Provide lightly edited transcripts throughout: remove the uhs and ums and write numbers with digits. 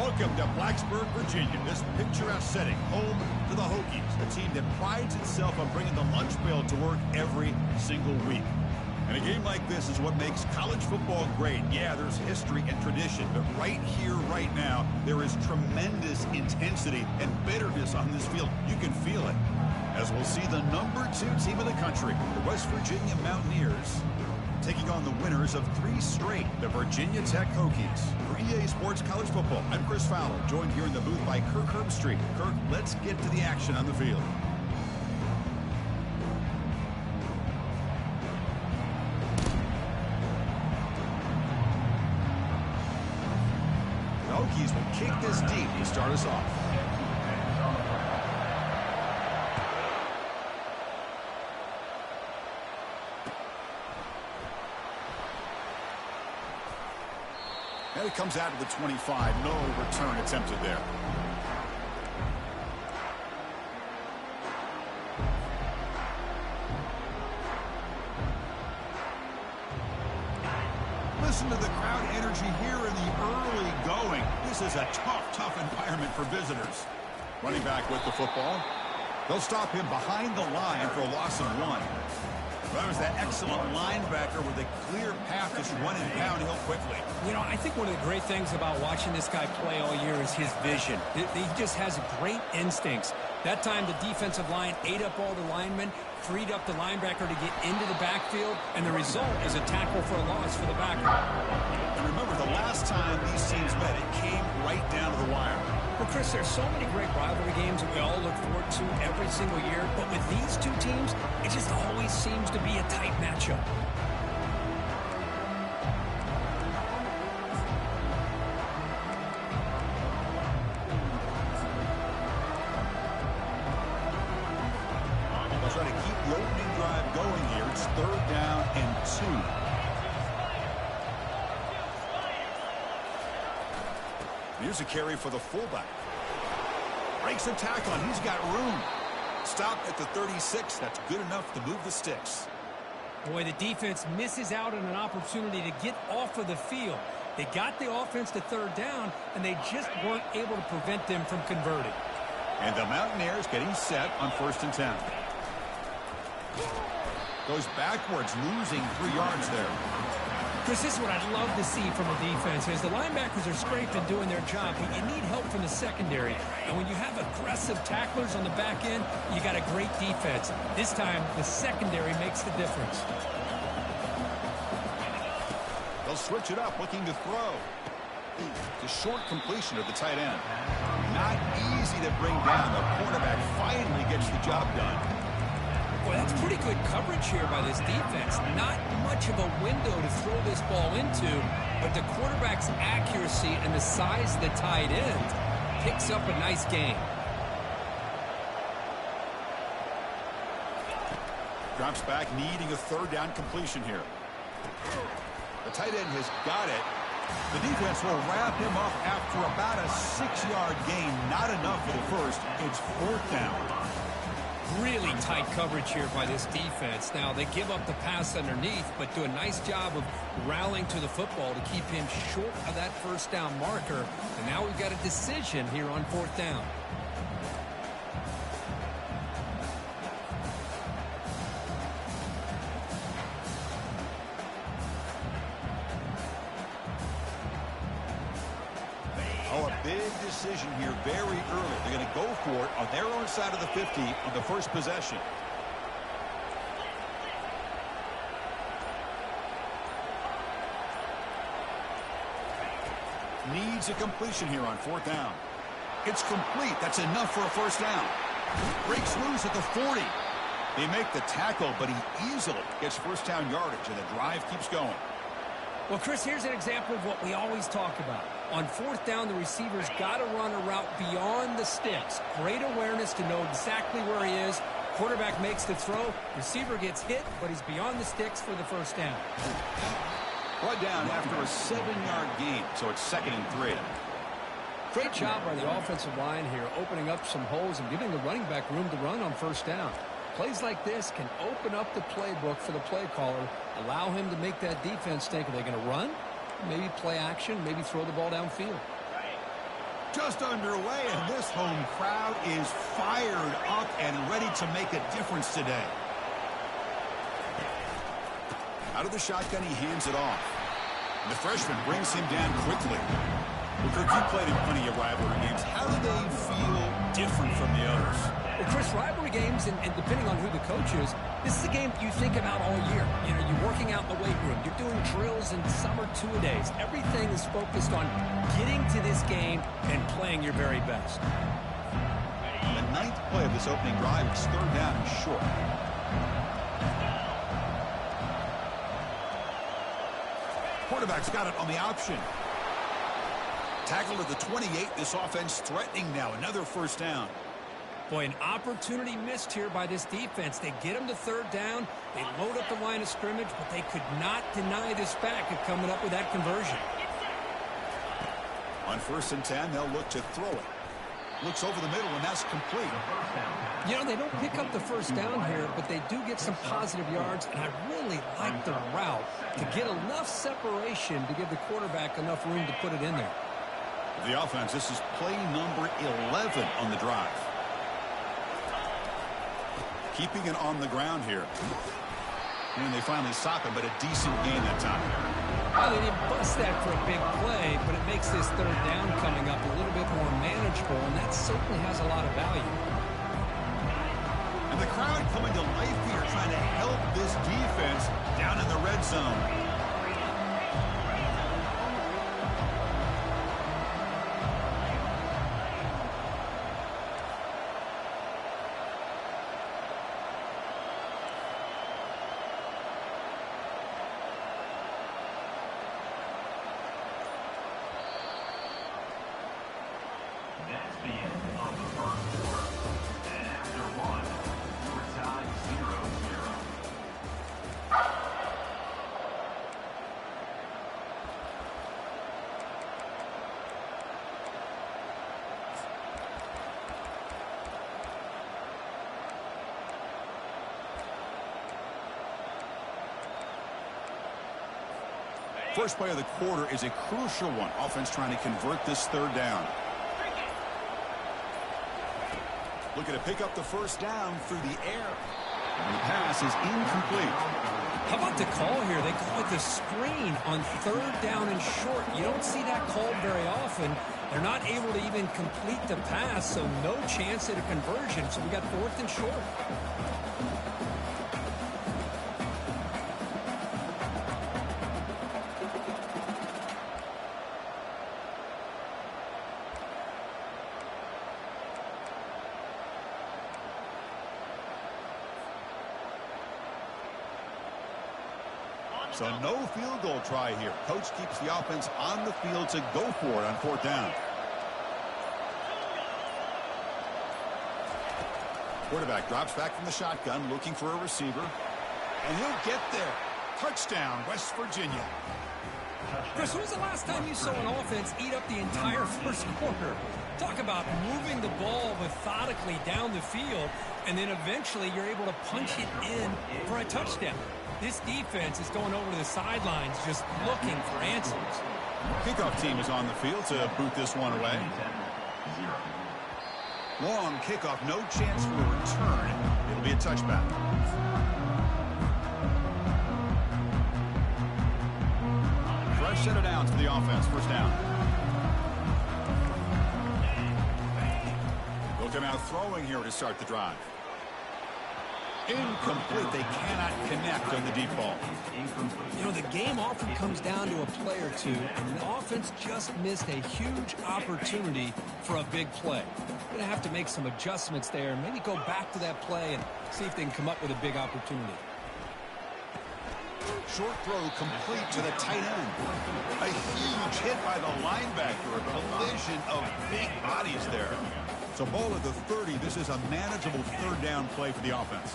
Welcome to Blacksburg, Virginia, this picturesque setting, home to the Hokies, a team that prides itself on bringing the lunch pail to work every single week. And a game like this is what makes college football great. Yeah, there's history and tradition, but right here, right now, there is tremendous intensity and bitterness on this field. You can feel it. As we'll see the number 2 team in the country, the West Virginia Mountaineers, taking on the winners of 3 straight, the Virginia Tech Hokies. For EA Sports College Football, I'm Chris Fowler, joined here in the booth by Kirk Herbstreit. Kirk, let's get to the action on the field. The Hokies will kick this deep to start us off. And it comes out to the 25. No return attempted there. Listen to the crowd energy here in the early going. This is a tough environment for visitors. Running back with the football. They'll stop him behind the line for a loss of 1. That was that excellent linebacker with a clear path just run and pound hill quickly. You know, I think one of the great things about watching this guy play all year is his vision. He just has great instincts. That time, the defensive line ate up all the linemen, freed up the linebacker to get into the backfield, and the result is a tackle for a loss for the backer. And remember, the last time these teams met, it came right down to the wire. Well, Chris, there's so many great rivalry games that we all look forward to every single year, but with these 2 teams, it just always seems to be a tight matchup. They'll try to keep the opening drive going here. It's 3rd down and 2. Here's a carry for the fullback. Breaks a tackle, and he's got room. Stopped at the 36. That's good enough to move the sticks. Boy, the defense misses out on an opportunity to get off of the field. They got the offense to 3rd down, and they just weren't able to prevent them from converting. And the Mountaineers getting set on 1st and 10. Goes backwards, losing 3 yards there. Chris, this is what I'd love to see from a defense. As the linebackers are scraping doing their job, but you need help from the secondary. And when you have aggressive tacklers on the back end, you got a great defense. This time, the secondary makes the difference. They'll switch it up, looking to throw. The short completion of the tight end. Not easy to bring down. The quarterback finally gets the job done. Boy, that's pretty good coverage here by this defense. Not much of a window to throw this ball into, but the quarterback's accuracy and the size of the tight end picks up a nice gain. Drops back, needing a 3rd down completion here. The tight end has got it. The defense will wrap him up after about a 6-yard gain. Not enough for the first. It's 4th down. Really tight coverage here by this defense. Now, they give up the pass underneath, but do a nice job of rallying to the football to keep him short of that 1st down marker. And now we've got a decision here on 4th down. Oh, a big decision here very early. They're going to go for it on their own side of the 50 on the first possession. Needs a completion here on 4th down. It's complete. That's enough for a 1st down. Breaks loose at the 40. They make the tackle, but he easily gets 1st down yardage, and the drive keeps going. Well, Chris, here's an example of what we always talk about. On 4th down, the receiver's got to run a route beyond the sticks. Great awareness to know exactly where he is. Quarterback makes the throw. Receiver gets hit, but he's beyond the sticks for the 1st down. Brought down after a 7-yard gain, so it's 2nd and 3. Great job by the offensive line here, opening up some holes and giving the running back room to run on 1st down. Plays like this can open up the playbook for the play caller, allow him to make that defense think, are they going to run? Maybe play action, maybe throw the ball downfield. just underway, and this home crowd is fired up and ready to make a difference today. Out of the shotgun, he hands it off. And the freshman brings him down quickly. Well, Kirk, you played in plenty of rivalry games. How do they feel different from the others? Well, Chris, rivalry games, and depending on who the coach is, this is a game you think about all year. You know, you're working out in the weight room. You're doing drills in summer two-a-days. Everything is focused on getting to this game and playing your very best. The ninth play of this opening drive is third down and short. Quarterback's got it on the option. Tackled at the 28. This offense threatening now. Another first down. Boy, an opportunity missed here by this defense. They get them to third down. They load up the line of scrimmage, but they could not deny this back of coming up with that conversion. On 1st and 10, they'll look to throw it. Looks over the middle, and that's complete. You know, they don't pick up the first down here, but they do get some positive yards, and I really like the route to get enough separation to give the quarterback enough room to put it in there. The offense, this is play number 11 on the drive. Keeping it on the ground here. And they finally stop him, but a decent gain that time. Well, they didn't bust that for a big play, but it makes this third down coming up a little bit more manageable, and that certainly has a lot of value. And the crowd coming to life here, trying to help this defense down in the red zone. First play of the quarter is a crucial one. Offense trying to convert this third down. Looking to pick up the first down through the air. And the pass is incomplete. How about the call here? They call it the screen on third down and short. You don't see that called very often. They're not able to even complete the pass, so no chance at a conversion. So we got 4th and short. So no field goal try here. Coach keeps the offense on the field to go for it on 4th down. Quarterback drops back from the shotgun, looking for a receiver. And he'll get there. Touchdown, West Virginia. Chris, when was the last time you saw an offense eat up the entire first quarter? Talk about moving the ball methodically down the field, and then eventually you're able to punch it in for a touchdown. This defense is going over to the sidelines just looking for answers. Kickoff team is on the field to boot this one away. Long kickoff, no chance for a return. It'll be a touchback. Fresh set of downs for the offense. First down. They'll come out throwing here to start the drive. Incomplete. They cannot connect on the deep ball. You know, the game often comes down to a play or two, and the offense just missed a huge opportunity for a big play. Going to have to make some adjustments there, maybe go back to that play and see if they can come up with a big opportunity. Short throw complete to the tight end. A huge hit by the linebacker. A collision of big bodies there. So ball at the 30. This is a manageable third down play for the offense.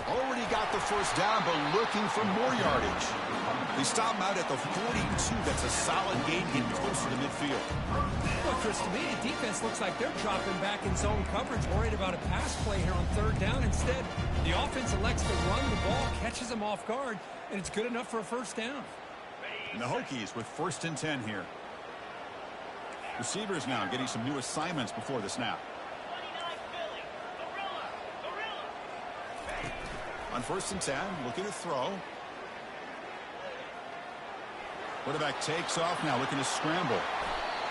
Already got the first down, but looking for more yardage. They stop him out at the 42. That's a solid gain, getting closer to midfield. Well, Chris, to me, the defense looks like they're dropping back in zone coverage, worried about a pass play here on third down. Instead, the offense elects to run the ball, catches them off guard, and it's good enough for a first down. And the Hokies with 1st and 10 here. Receivers now getting some new assignments before the snap. On 1st and 10, looking to throw. Quarterback takes off now, looking to scramble.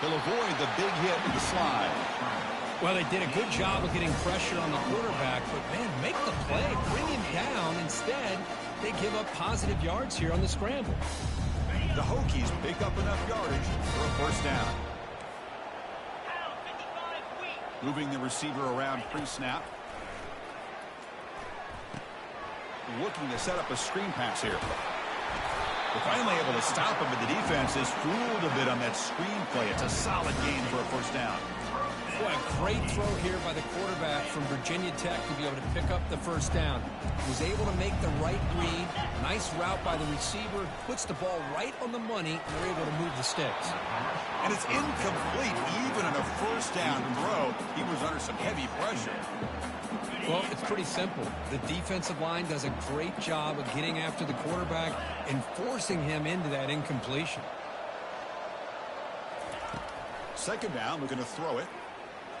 He'll avoid the big hit with the slide. Well, they did a good job of getting pressure on the quarterback, but, man, make the play, bring him down. Instead, they give up positive yards here on the scramble. The Hokies pick up enough yardage for a 1st down. Moving the receiver around pre-snap. Looking to set up a screen pass here. They're finally able to stop him, but the defense is fooled a bit on that screen play. It's a solid gain for a 1st down. Boy, a great throw here by the quarterback from Virginia Tech to be able to pick up the 1st down. Was able to make the right read. Nice route by the receiver. Puts the ball right on the money, and they're able to move the sticks. And it's incomplete even on a 1st down throw. He was under some heavy pressure. Well, it's pretty simple. The defensive line does a great job of getting after the quarterback and forcing him into that incompletion. 2nd down, looking to throw it.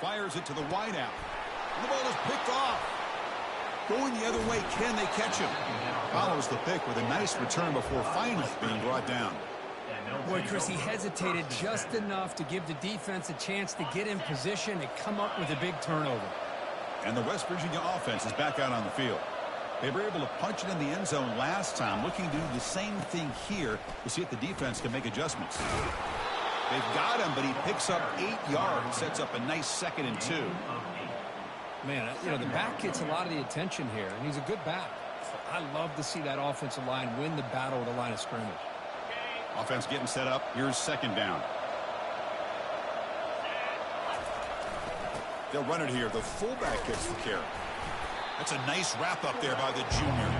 Fires it to the wideout. The ball is picked off. Going the other way, can they catch him? Follows the pick with a nice return before finally being brought down. Boy, Chris, he hesitated just enough to give the defense a chance to get in position and come up with a big turnover. And the West Virginia offense is back out on the field. They were able to punch it in the end zone last time, looking to do the same thing here to see if the defense can make adjustments. They've got him, but he picks up 8 yards, sets up a nice 2nd and 2. Man, you know, the back gets a lot of the attention here, and he's a good back. So I love to see that offensive line win the battle of the line of scrimmage. Offense getting set up. Here's 2nd down. They'll run it here. The fullback gets the carry. That's a nice wrap up there by the junior.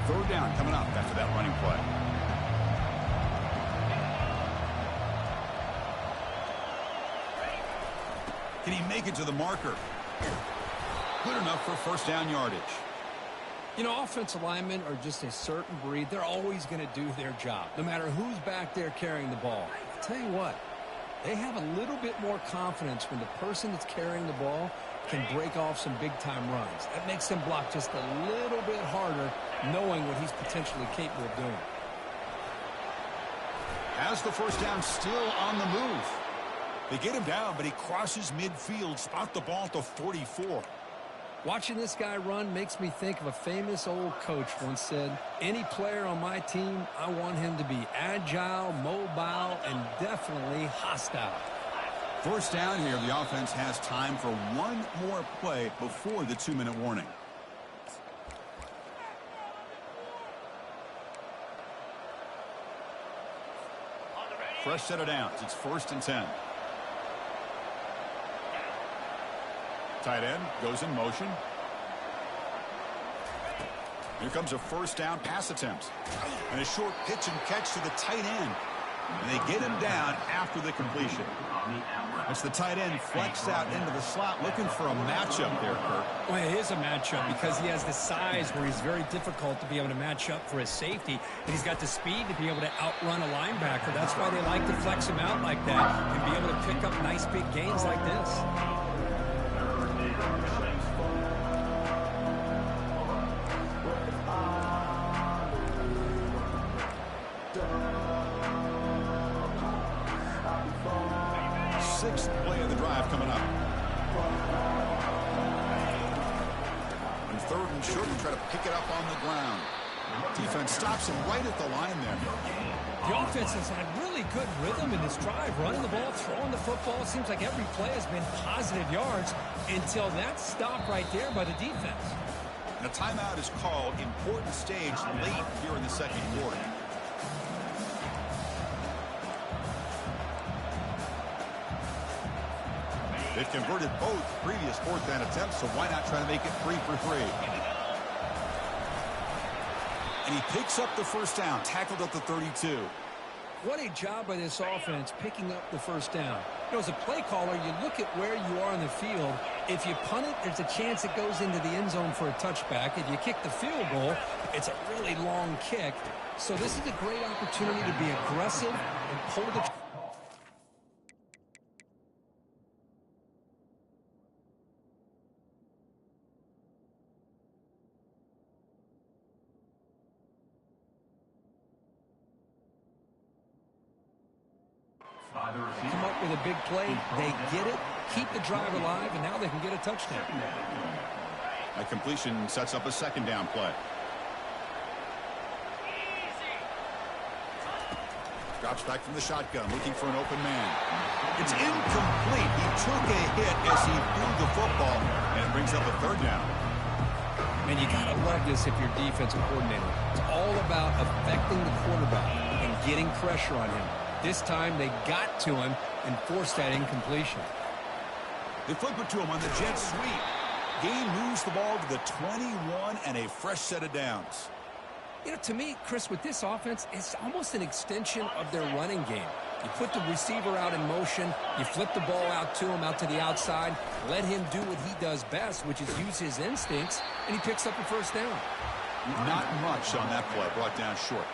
Third down coming up after that running play. Can he make it to the marker? Good enough for 1st down yardage. You know, offensive linemen are just a certain breed. They're always going to do their job, no matter who's back there carrying the ball. I'll tell you what, they have a little bit more confidence when the person that's carrying the ball can break off some big-time runs. That makes them block just a little bit harder, knowing what he's potentially capable of doing. Has the 1st down still on the move. They get him down, but he crosses midfield, spot the ball at the 44. Watching this guy run makes me think of a famous old coach once said, any player on my team, I want him to be agile, mobile, and definitely hostile. 1st down here. The offense has time for one more play before the 2-minute warning. Fresh set of downs. It's 1st and 10. Tight end goes in motion. Here comes a 1st down pass attempt. And a short pitch and catch to the tight end. And they get him down after the completion. It's the tight end flexed out into the slot, looking for a matchup there, Kirk. Well, it is a matchup because he has the size where he's very difficult to be able to match up for his safety. And he's got the speed to be able to outrun a linebacker. That's why they like to flex him out like that and be able to pick up nice big gains like this. 6th play of the drive coming up. On 3rd and short, we try to pick it up on the ground. Defense stops him right at the line there. The offense has had really good rhythm in this drive, running the ball, throwing the football. It seems like every play has been positive yards until that stop right there by the defense. And a timeout is called. Important stage late here in the 2nd quarter. They've converted both previous 4th down attempts, so why not try to make it 3 for 3? And he picks up the 1st down, tackled at the 32. What a job by this offense picking up the first down. You know, as a play caller, you look at where you are in the field. If you punt it, there's a chance it goes into the end zone for a touchback. If you kick the field goal, it's a really long kick. So this is a great opportunity to be aggressive and pull the... Come up with a big play, they get it, keep the drive alive, and now they can get a touchdown. A completion sets up a second down play. Drops back from the shotgun, looking for an open man. It's incomplete. He took a hit as he threw the football, and it brings up a third down. And you got to love this if you're defensive coordinator. It's all about affecting the quarterback and getting pressure on him. This time they got to him and forced that incompletion. They flip it to him on the jet sweep. Gain moves the ball to the 21 and a fresh set of downs. You know, to me, Chris, with this offense, it's almost an extension of their running game. You put the receiver out in motion, you flip the ball out to him, out to the outside, let him do what he does best, which is use his instincts, and he picks up a first down. Not much on that play, brought down short.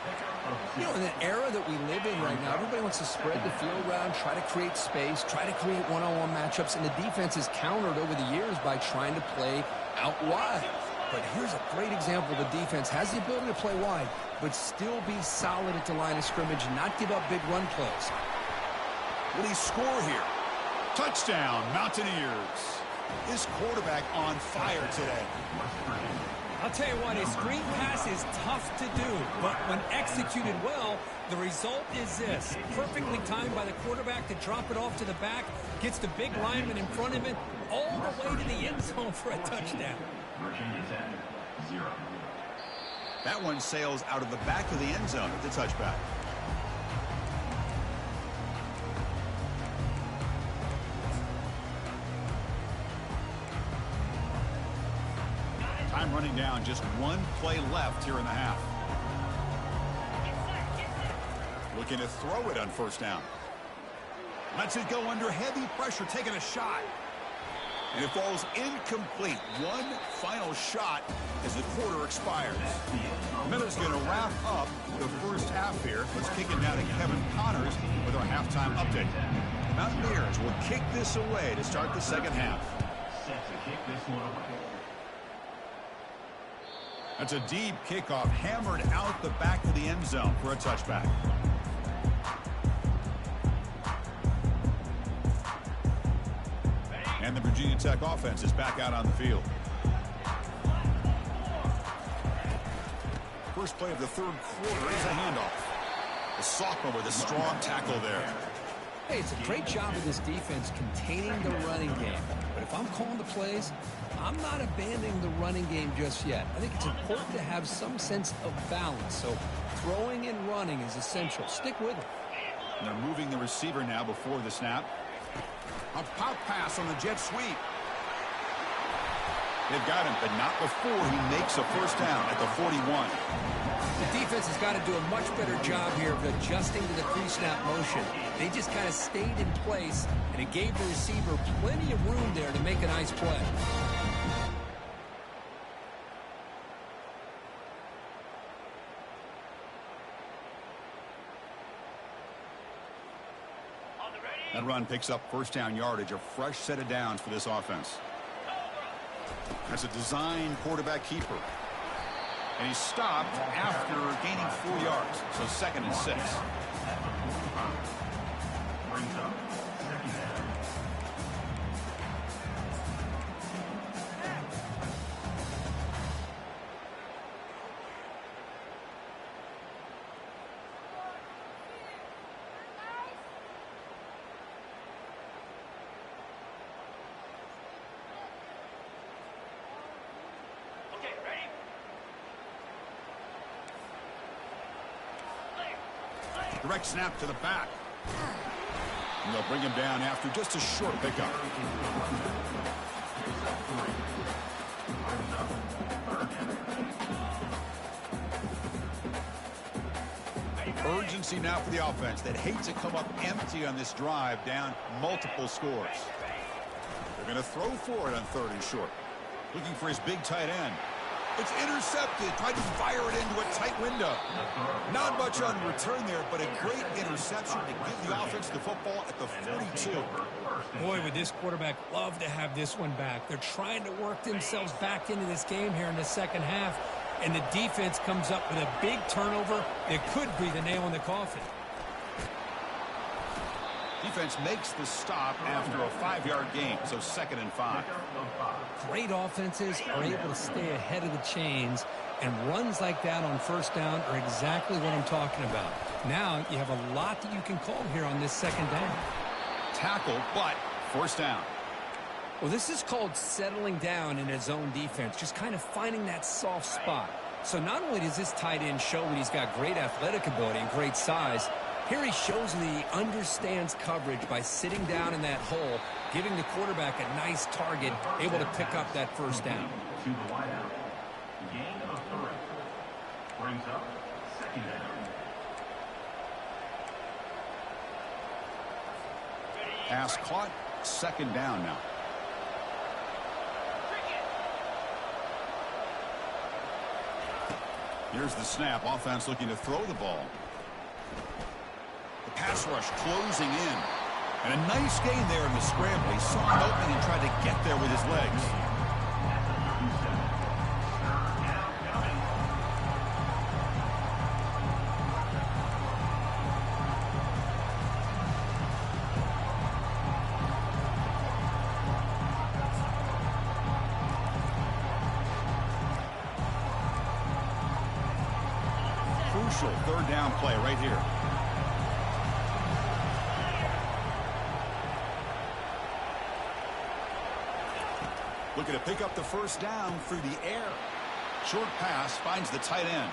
You know, in the era that we live in right now, everybody wants to spread the field around, try to create space, try to create one-on-one matchups, and the defense is countered over the years by trying to play out wide. But here's a great example. The defense has the ability to play wide, but still be solid at the line of scrimmage and not give up big run plays. Will he score here? Touchdown, Mountaineers. This quarterback on fire today. I'll tell you what, a screen pass is tough to do, but when executed well, the result is this. Perfectly timed by the quarterback to drop it off to the back, gets the big lineman in front of him, all the way to the end zone for a touchdown. That one sails out of the back of the end zone at the touchback. Time running down, just one play left here in the half. Looking to throw it on first down. Lets it go under heavy pressure, taking a shot. And it falls incomplete. One final shot as the quarter expires. Miller's going to wrap up the first half here. Let's kick it down to Kevin Connors with our halftime update. The Mountaineers will kick this away to start the second half. That's a deep kickoff, hammered out the back of the end zone for a touchback. And the Virginia Tech offense is back out on the field. First play of the third quarter is a handoff. The sophomore with a strong tackle there. Hey, it's a great job of this defense containing the running game. But if I'm calling the plays, I'm not abandoning the running game just yet. I think it's important to have some sense of balance. So throwing and running is essential. Stick with it. And they're moving the receiver now before the snap. A pop pass on the jet sweep. They've got him, but not before he makes a first down at the 41. The defense has got to do a much better job here of adjusting to the pre-snap motion. They just kind of stayed in place, and it gave the receiver plenty of room there to make a nice play. That run picks up first down yardage, a fresh set of downs for this offense. That's a design quarterback keeper. And he's stopped after gaining 4 yards, so 2nd and 6. Direct snap to the back. And they'll bring him down after just a short pickup. Urgency now for the offense that hate to come up empty on this drive, down multiple scores. They're going to throw for it on 3rd and short. Looking for his big tight end. It's intercepted. Tried to fire it into a tight window. Not much on return there, but a great interception to give the offense the football at the 42. Boy, would this quarterback love to have this one back. They're trying to work themselves back into this game here in the second half, and the defense comes up with a big turnover that could be the nail in the coffin. Defense makes the stop after a 5-yard gain, so 2nd and 5. Great offenses are able to stay ahead of the chains, and runs like that on 1st down are exactly what I'm talking about. Now you have a lot that you can call here on this 2nd down. Tackle, but 1st down. Well, this is called settling down in a zone defense, just kind of finding that soft spot. So not only does this tight end show that he's got great athletic ability and great size, here he shows that he understands coverage by sitting down in that hole, giving the quarterback a nice target, able to pick up that 1st down. To the wideout. Gain of 3. Brings up 2nd down. Pass caught, 2nd down now. Here's the snap. Offense looking to throw the ball. The pass rush closing in. And a nice gain there in the scramble. He saw an opening and tried to get there with his legs. Crucial 3rd down play right here. Looking to pick up the 1st down through the air. Short pass finds the tight end.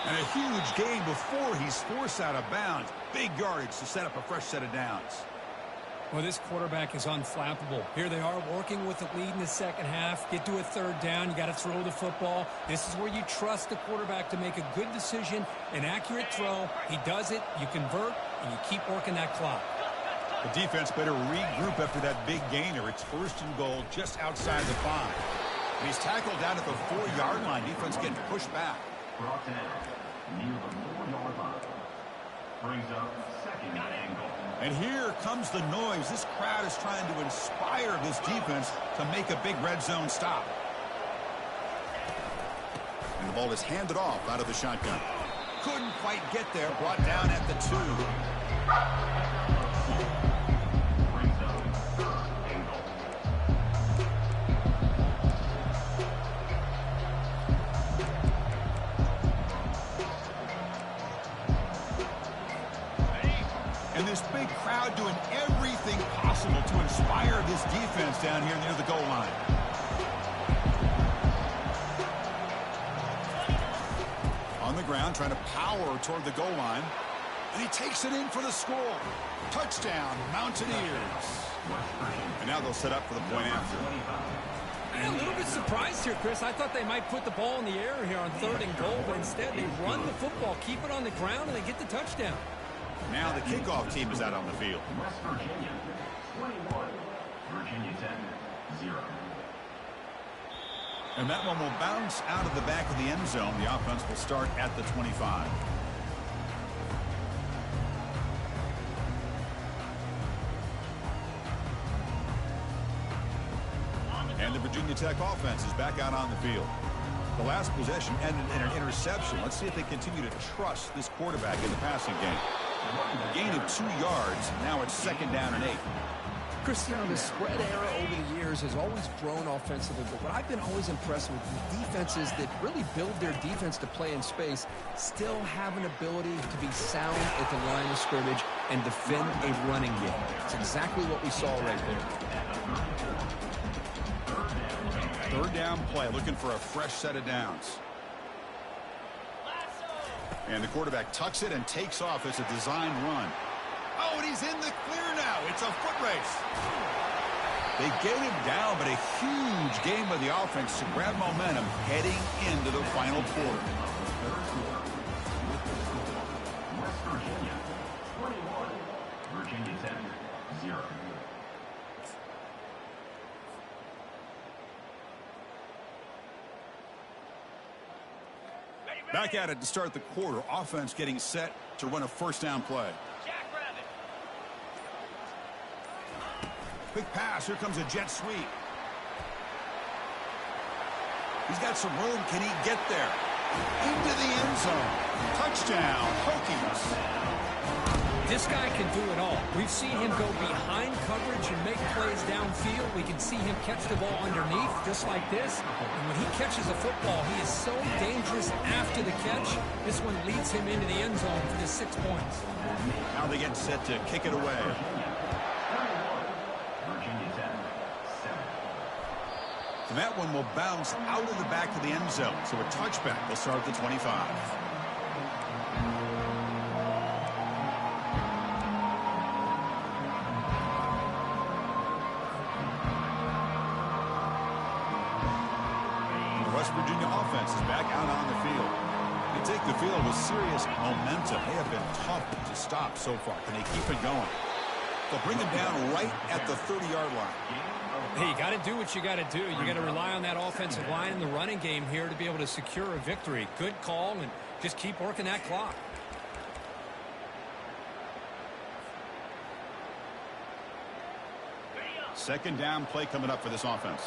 And a huge gain before he's forced out of bounds. Big yardage to set up a fresh set of downs. Well, this quarterback is unflappable. Here they are working with the lead in the 2nd half. Get to a 3rd down. You got to throw the football. This is where you trust the quarterback to make a good decision, an accurate throw. He does it, you convert, and you keep working that clock. The defense better regroup after that big gainer. It's 1st and goal just outside the 5. And he's tackled down at the 4-yard line. Defense getting pushed back. Brought down near the 4-yard line. Brings up 2nd and angle. And here comes the noise. This crowd is trying to inspire this defense to make a big red zone stop. And the ball is handed off out of the shotgun. Couldn't quite get there. Brought down at the 2. Brings up 3rd and goal. And this big crowd doing everything possible to inspire this defense down here near the goal line. On the ground, trying to power toward the goal line. And he takes it in for the score. Touchdown, Mountaineers. And now they'll set up for the point after. I'm a little bit surprised here, Chris. I thought they might put the ball in the air here on 3rd and goal, but instead they run the football, keep it on the ground, and they get the touchdown. Now the kickoff team is out on the field. West Virginia, 21. Virginia Tech, 0. And that one will bounce out of the back of the end zone. The offense will start at the 25. And the Virginia Tech offense is back out on the field. The last possession ended in an interception. Let's see if they continue to trust this quarterback in the passing game. A gain of 2 yards. Now it's 2nd down and 8. Cristiano, the spread era over the years has always grown offensively, but what I've been always impressed with is defenses that really build their defense to play in space still have an ability to be sound at the line of scrimmage and defend a running game. It's exactly what we saw right there. 3rd down play, looking for a fresh set of downs. And the quarterback tucks it and takes off. It's a design run. Oh, and he's in the clear now. It's a foot race. They get him down, but a huge game by the offense to grab momentum heading into the final quarter. Virginia 21. Virginia Tech 0. Back at it to start the quarter. Offense getting set to run a first down play. Quick pass. Here comes a jet sweep. He's got some room. Can he get there? Into the end zone. Touchdown, Hokies. This guy can do it all. We've seen him go behind coverage and make plays downfield. We can see him catch the ball underneath, just like this. And when he catches a football, he is so dangerous after the catch. This one leads him into the end zone for the 6 points. Now they get set to kick it away. Virginia Tech 7. And that one will bounce out of the back of the end zone. So a touchback will start at the 25. West Virginia offense is back out on the field. They take the field with serious momentum. They have been tough to stop so far. Can they keep it going? They'll bring him down right at the 30-yard line. Hey, you got to do what you got to do. You got to rely on that offensive line in the running game here to be able to secure a victory. Good call, and just keep working that clock. Second down play coming up for this offense.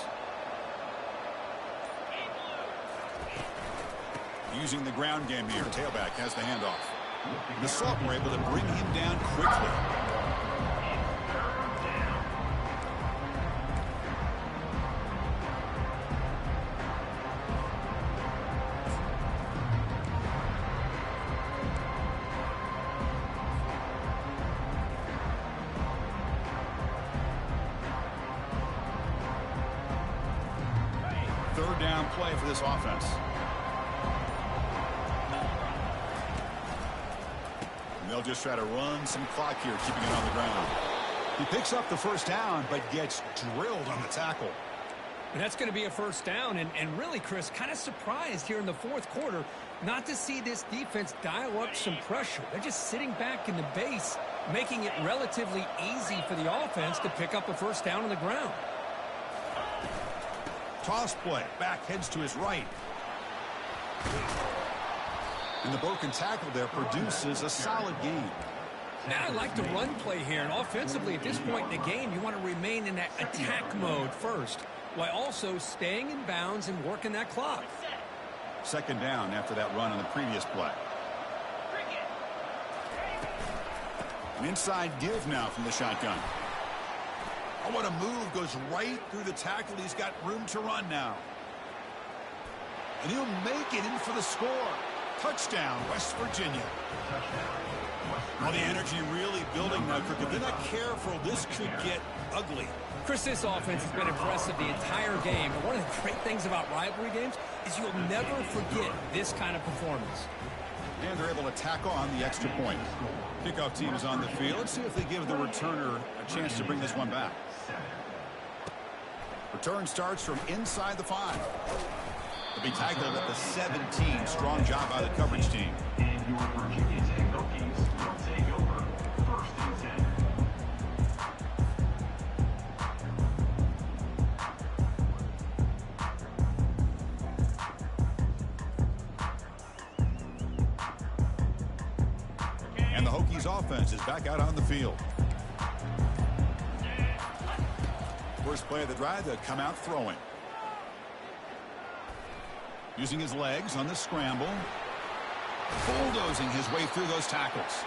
Using the ground game here. Tailback has the handoff. The Salt were able to bring him down quickly. Third down play for this offense. They'll just try to run some clock here, keeping it on the ground. He picks up the first down, but gets drilled on the tackle. And that's going to be a first down. And really, Chris, kind of surprised here in the fourth quarter not to see this defense dial up some pressure. They're just sitting back in the base, making it relatively easy for the offense to pick up a first down on the ground. Toss play. Back heads to his right. And the broken tackle there produces a solid gain. Now I like the run play here. And offensively, at this point in the game, you want to remain in that attack mode first, while also staying in bounds and working that clock. Second down after that run on the previous play. An inside give now from the shotgun. Oh, what a move. Goes right through the tackle. He's got room to run now. And he'll make it in for the score. Touchdown, West Virginia. Well, the energy really building now, Kirk. If they're not careful, this could get ugly. Chris, this offense has been impressive the entire game. But one of the great things about rivalry games is you'll never forget this kind of performance. And they're able to tack on the extra point. Kickoff team is on the field. Let's see if they give the returner a chance to bring this one back. Return starts from inside the 5. To be tackled at the 17. Strong job by the coverage team. And your Virginia Tech Hokies will take over 1st and 10. And the Hokies offense is back out on the field. First play of the drive, they'll come out throwing. Using his legs on the scramble. Bulldozing his way through those tackles.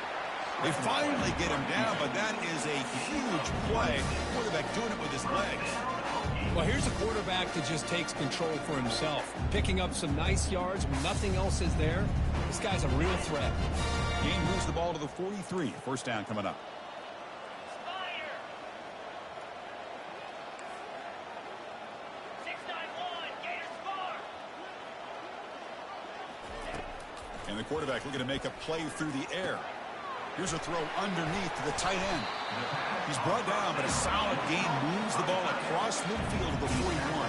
They finally get him down, but that is a huge play. Quarterback doing it with his legs. Well, here's a quarterback that just takes control for himself. Picking up some nice yards when nothing else is there. This guy's a real threat. Game moves the ball to the 43. First down coming up. And the quarterback looking to make a play through the air. Here's a throw underneath to the tight end. He's brought down, but a solid gain moves the ball across midfield to the 41.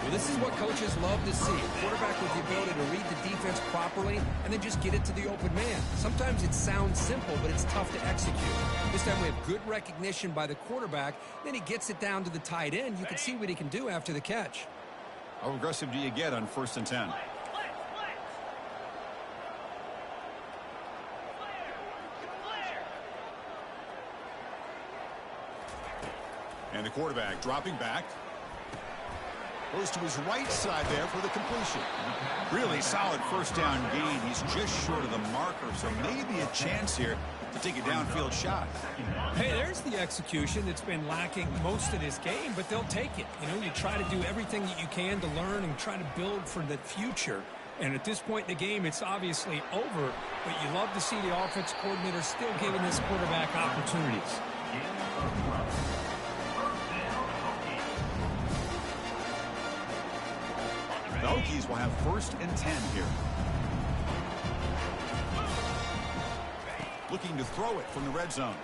Well, this is what coaches love to see. A quarterback with the ability to read the defense properly and then just get it to the open man. Sometimes it sounds simple, but it's tough to execute. This time we have good recognition by the quarterback. Then he gets it down to the tight end. You can see what he can do after the catch. How aggressive do you get on 1st and 10? And the quarterback dropping back. Goes to his right side there for the completion. Really solid 1st down gain. He's just short of the marker, so maybe a chance here to take a downfield shot. Hey, there's the execution that's been lacking most of this game, but they'll take it. You know, you try to do everything that you can to learn and try to build for the future. And at this point in the game, it's obviously over, but you love to see the offense coordinator still giving this quarterback opportunities. The Hokies will have 1st and 10 here. Looking to throw it from the red zone.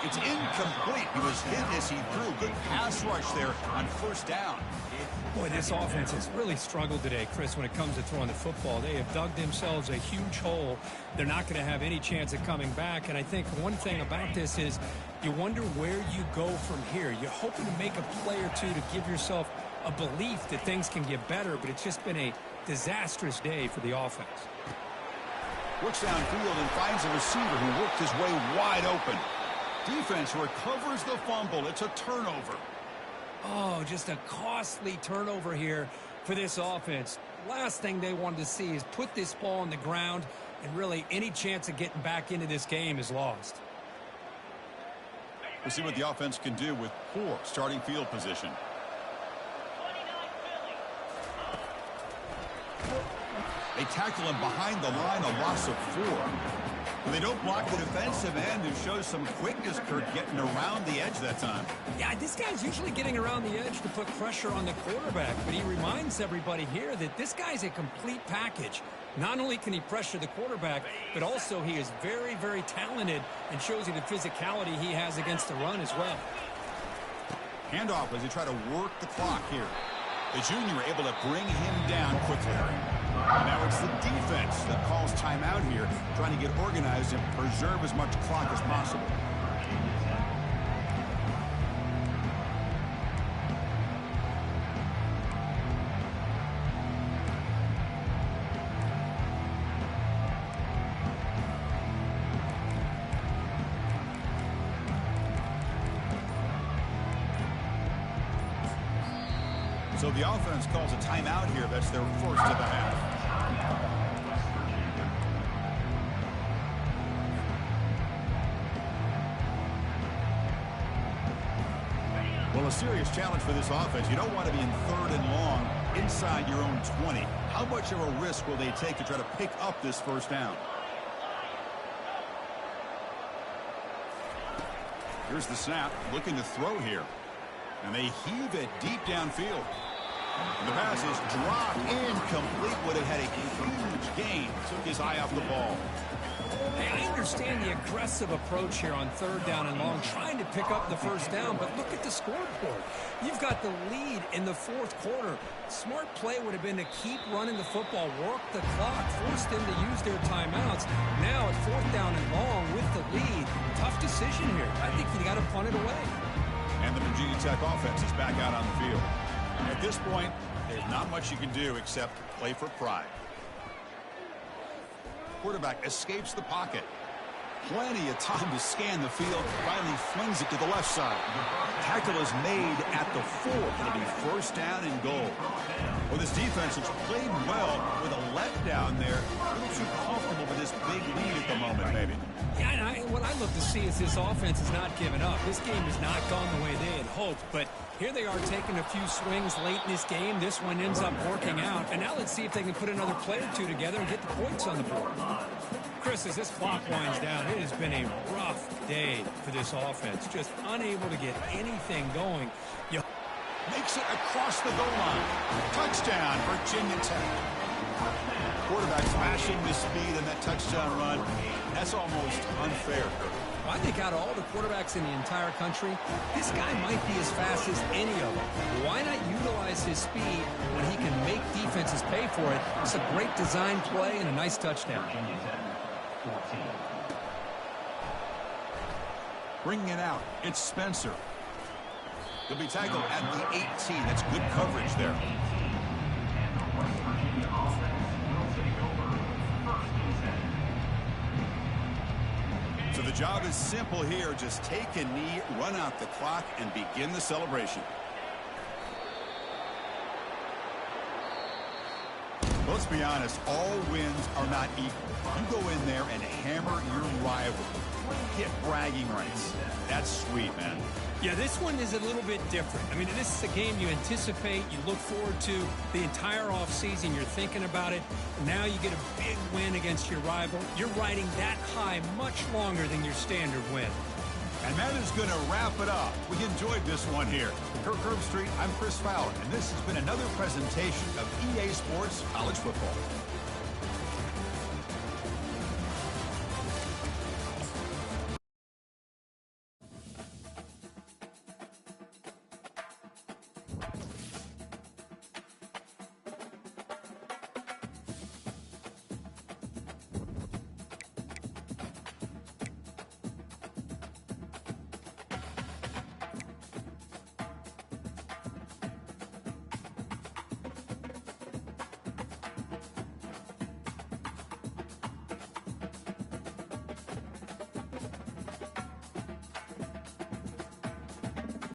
It's incomplete. He was hit as he threw. Good pass rush there on 1st down. Boy, this offense has really struggled today, Chris, when it comes to throwing the football. They have dug themselves a huge hole. They're not going to have any chance of coming back. And I think one thing about this is you wonder where you go from here. You're hoping to make a play or two to give yourself a belief that things can get better, but it's just been a disastrous day for the offense. Looks downfield and finds a receiver who worked his way wide open. Defense recovers the fumble. It's a turnover. Oh, just a costly turnover here for this offense. Last thing they wanted to see is put this ball on the ground, and really any chance of getting back into this game is lost. We'll see what the offense can do with poor starting field position. They tackle him behind the line, a loss of 4. But they don't block the defensive end, who shows some quickness, Kurt, getting around the edge that time. Yeah, this guy's usually getting around the edge to put pressure on the quarterback, but he reminds everybody here that this guy's a complete package. Not only can he pressure the quarterback, but also he is very, very talented and shows you the physicality he has against the run as well. Handoff as they try to work the clock here. The junior able to bring him down quickly. And now it's the defense that calls timeout here, trying to get organized and preserve as much clock as possible. So the offense calls a timeout here. That's their 1st of the half. Well, a serious challenge for this offense. You don't want to be in 3rd and long inside your own 20. How much of a risk will they take to try to pick up this 1st down? Here's the snap, looking to throw here. And they heave it deep downfield. And the pass is dropped incomplete. Would have had a huge gain. Took his eye off the ball. Hey, I understand the aggressive approach here on 3rd down and long, trying to pick up the 1st down, but look at the scoreboard. You've got the lead in the 4th quarter. Smart play would have been to keep running the football, work the clock, force them to use their timeouts. Now at 4th down and long with the lead. Tough decision here. I think you got to punt it away. And the Virginia Tech offense is back out on the field. At this point, there's not much you can do except play for pride. Quarterback escapes the pocket. Plenty of time to scan the field. Finally flings it to the left side. Tackle is made at the 4. It'll be 1st down and goal. Well, this defense has played well with a letdown there. A little too comfortable with this big lead at the moment, maybe. Yeah, and what I love to see is this offense has not given up. This game has not gone the way they had hoped, but here they are taking a few swings late in this game. This one ends up working out, and now let's see if they can put another play or two together and get the points on the board. Chris, as this clock winds down, it has been a rough day for this offense. Just unable to get anything going. Makes it across the goal line. Touchdown, Virginia Tech. Quarterback smashing the speed in that touchdown run. That's almost unfair. Well, I think out of all the quarterbacks in the entire country, this guy might be as fast as any of them. Why not utilize his speed when he can make defenses pay for it? It's a great design play and a nice touchdown. Virginia Tech, 14. Bringing it out, it's Spencer. He'll be tackled at the 18. That's good coverage there. And the West Virginia offense will take over first and 10. So the job is simple here. Just take a knee, run out the clock, and begin the celebration. Let's be honest, all wins are not equal. You go in there and hammer your rival. Get bragging rights. That's sweet, man. Yeah, this one is a little bit different. I mean, this is a game you anticipate, you look forward to the entire offseason. You're thinking about it. Now you get a big win against your rival. You're riding that high much longer than your standard win. And that is going to wrap it up. We enjoyed this one here. Kirk Herbstreit, I'm Chris Fowler, and this has been another presentation of EA Sports College Football.